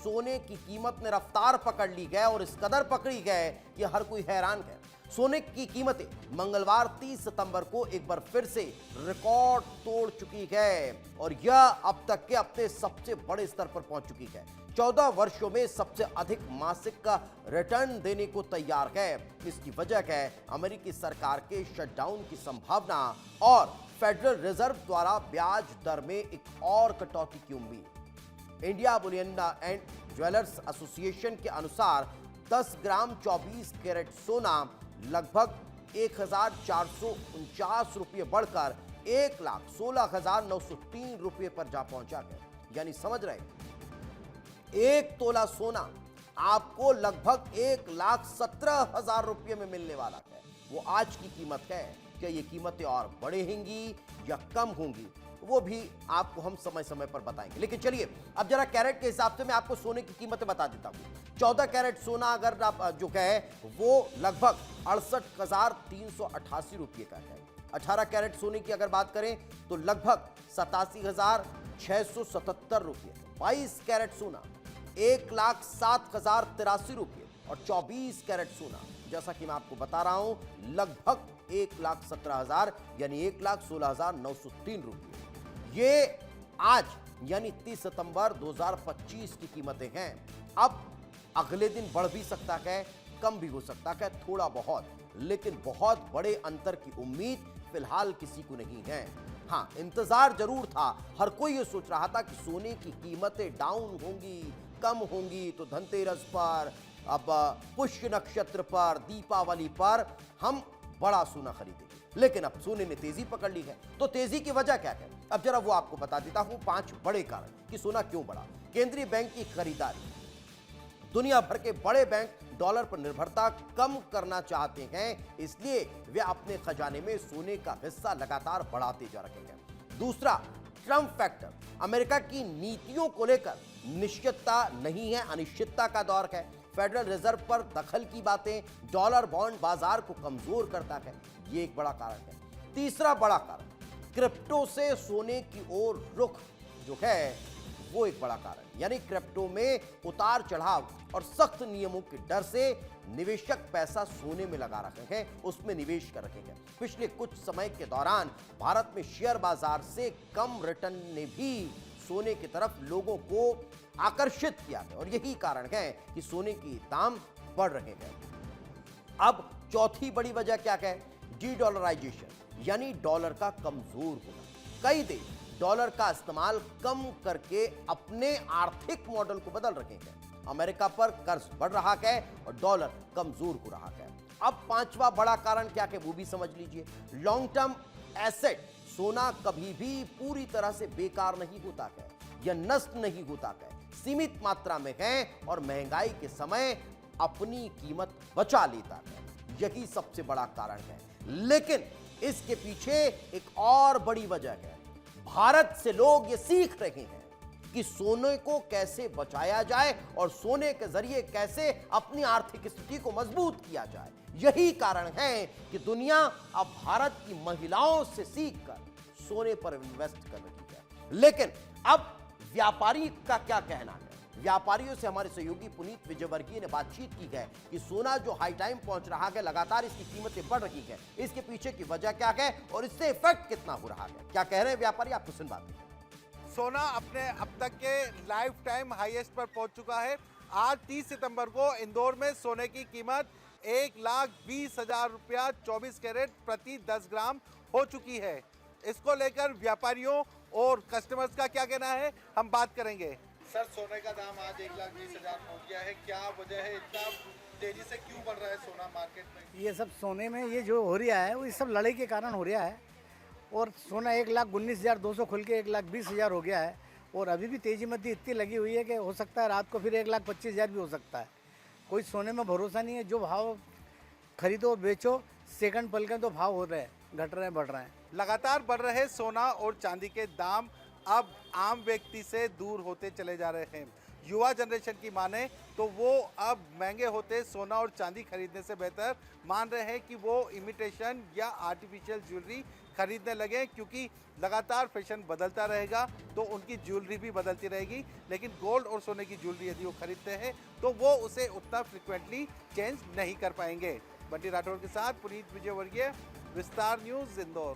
सोने की कीमत ने रफ्तार पकड़ ली है और इस कदर पकड़ी है कि हर कोई हैरान है। सोने की कीमतें मंगलवार 30 सितंबर को एक बार फिर से रिकॉर्ड तोड़ चुकी है और यह अब तक के अपने सबसे बड़े स्तर पर पहुंच चुकी है। 14 वर्षों में सबसे अधिक मासिक का रिटर्न देने को तैयार है। इसकी वजह है अमेरिकी सरकार के शटडाउन की संभावना और फेडरल रिजर्व द्वारा ब्याज दर में एक और कटौती की उम्मीद। India Boolean and jewellers association के अनुसार 10 ग्राम 24 कैरेट सोना लगभग 1,449 रुपये बढ़कर 1,16,903 रुपये पर जा पहुंचा है। यानी समझ रहे, एक तोला सोना आपको लगभग 1,17,000 रुपये में मिलने वाला है। वो आज की कीमत है। क्या ये कीमतें और बढ़ेंगी या कम होंगी, वो भी आपको हम समय समय पर बताएंगे। लेकिन चलिए अब जरा कैरेट के हिसाब से मैं आपको सोने की कीमतें बता देता हूं। 14 कैरेट सोना अगर आप जो है वो लगभग 68,388 रुपये का है। 18 कैरेट सोने की अगर बात करें तो लगभग 87,677 रुपये। 22 कैरेट सोना 1,07,083 रुपये और 24 कैरेट सोना जैसा कि मैं आपको बता रहा हूं लगभग 1,17,000 यानी 1,16,903 रुपये। ये आज यानी 30 सितंबर 2025 की कीमतें हैं। अब अगले दिन बढ़ भी सकता है, कम भी हो सकता है थोड़ा बहुत, लेकिन बहुत बड़े अंतर की उम्मीद फिलहाल किसी को नहीं है। हाँ, इंतजार जरूर था। हर कोई ये सोच रहा था कि सोने की कीमतें डाउन होंगी, कम होंगी तो धनतेरस पर, अब पुष्य नक्षत्र पर, दीपावली पर हम बड़ा सोना खरीदेंगे। लेकिन अब सोने ने तेजी पकड़ ली है। तो तेजी की वजह क्या है, अब जरा वो आपको बता देता हूं। 5 बड़े कारण कि सोना क्यों बढ़ा। केंद्रीय बैंक की खरीदारी। दुनिया भर के बड़े बैंक डॉलर पर निर्भरता कम करना चाहते हैं, इसलिए वे अपने खजाने में सोने का हिस्सा लगातार बढ़ाते जा रहे हैं। दूसरा, ट्रंप फैक्टर। अमेरिका की नीतियों को लेकर निश्चितता नहीं है, अनिश्चितता का दौर है। फेडरल रिजर्व पर दखल की बातें डॉलर बॉन्ड बाजार को कमजोर करता है, ये एक बड़ा कारण है। तीसरा बड़ा कारण, क्रिप्टो से सोने की ओर रुख जो है वो एक बड़ा कारण। यानी क्रिप्टो में उतार चढ़ाव और सख्त नियमों के डर से निवेशक पैसा सोने में लगा रखे हैं, उसमें निवेश कर रखे हैं। पिछले कुछ समय के दौरान भारत में शेयर बाजार से कम रिटर्न ने भी सोने की तरफ लोगों को आकर्षित किया है और यही कारण है कि सोने के दाम बढ़ रहे हैं। अब चौथी बड़ी वजह क्या है, डी-डॉलराइजेशन यानी डॉलर का कमजोर होना। कई देश डॉलर का इस्तेमाल कम करके अपने आर्थिक मॉडल को बदल रहे हैं। अमेरिका पर कर्ज बढ़ रहा है और डॉलर कमजोर हो रहा है। अब 5वां बड़ा कारण क्या है वो भी समझ लीजिए, लॉन्ग टर्म एसेट। सोना कभी भी पूरी तरह से बेकार नहीं होता है या नष्ट नहीं होता है, सीमित मात्रा में है और महंगाई के समय अपनी कीमत बचा लेता है, यही सबसे बड़ा कारण है। लेकिन इसके पीछे एक और बड़ी वजह है, भारत से लोग ये सीख रहे हैं कि सोने को कैसे बचाया जाए और सोने के जरिए कैसे अपनी आर्थिक स्थिति को मजबूत किया जाए। यही कारण है कि दुनिया अब भारत की महिलाओं से सीखकर सोने पर इन्वेस्ट कर रही है। लेकिन अब व्यापारी का क्या कहना है, व्यापारियों से हमारे सहयोगी पुनीत विजयवर्गीय ने बातचीत की है कि सोना जो हाई टाइम पहुंच रहा है, लगातार इसकी कीमतें बढ़ रही है, इसके पीछे की वजह क्या है और इससे इफेक्ट कितना हो रहा है, क्या कह रहे हैं व्यापारी, आपको सुनवाते हैं। सोना अपने अब तक के लाइफ टाइम हाईएस्ट पर पहुंच चुका है। आज 30 सितंबर को इंदौर में सोने की कीमत 1,20,000 रुपया 24 कैरेट प्रति 10 ग्राम हो चुकी है। इसको लेकर व्यापारियों और कस्टमर्स का क्या कहना है, हम बात करेंगे। सर, सोने का दाम आज 1,20,000 पहुंच गया है, क्या वजह है, इतना तेजी से क्यों बढ़ रहा है सोना मार्केट में? ये सब सोने में ये जो हो रहा है वो ये सब लड़ाई के कारण हो रहा है और सोना 1,19,200 खुल के 1,20,000 हो गया है और अभी भी तेजी मध्य इतनी लगी हुई है कि हो सकता है रात को फिर 1,25,000 भी हो सकता है। कोई सोने में भरोसा नहीं है, जो भाव खरीदो बेचो सेकंड पल के तो भाव हो रहे हैं, घट रहे हैं, बढ़ रहे हैं। लगातार बढ़ रहे सोना और चांदी के दाम अब आम व्यक्ति से दूर होते चले जा रहे हैं। युवा जनरेशन की माने तो वो अब महंगे होते सोना और चांदी खरीदने से बेहतर मान रहे हैं कि वो इमिटेशन या आर्टिफिशियल ज्वेलरी खरीदने लगे, क्योंकि लगातार फैशन बदलता रहेगा तो उनकी ज्वेलरी भी बदलती रहेगी। लेकिन गोल्ड और सोने की ज्वेलरी यदि वो खरीदते हैं तो वो उसे उतना फ्रिक्वेंटली चेंज नहीं कर पाएंगे। बंटी राठौर के साथ पुनीत विजयवर्गीय, विस्तार न्यूज़, इंदौर।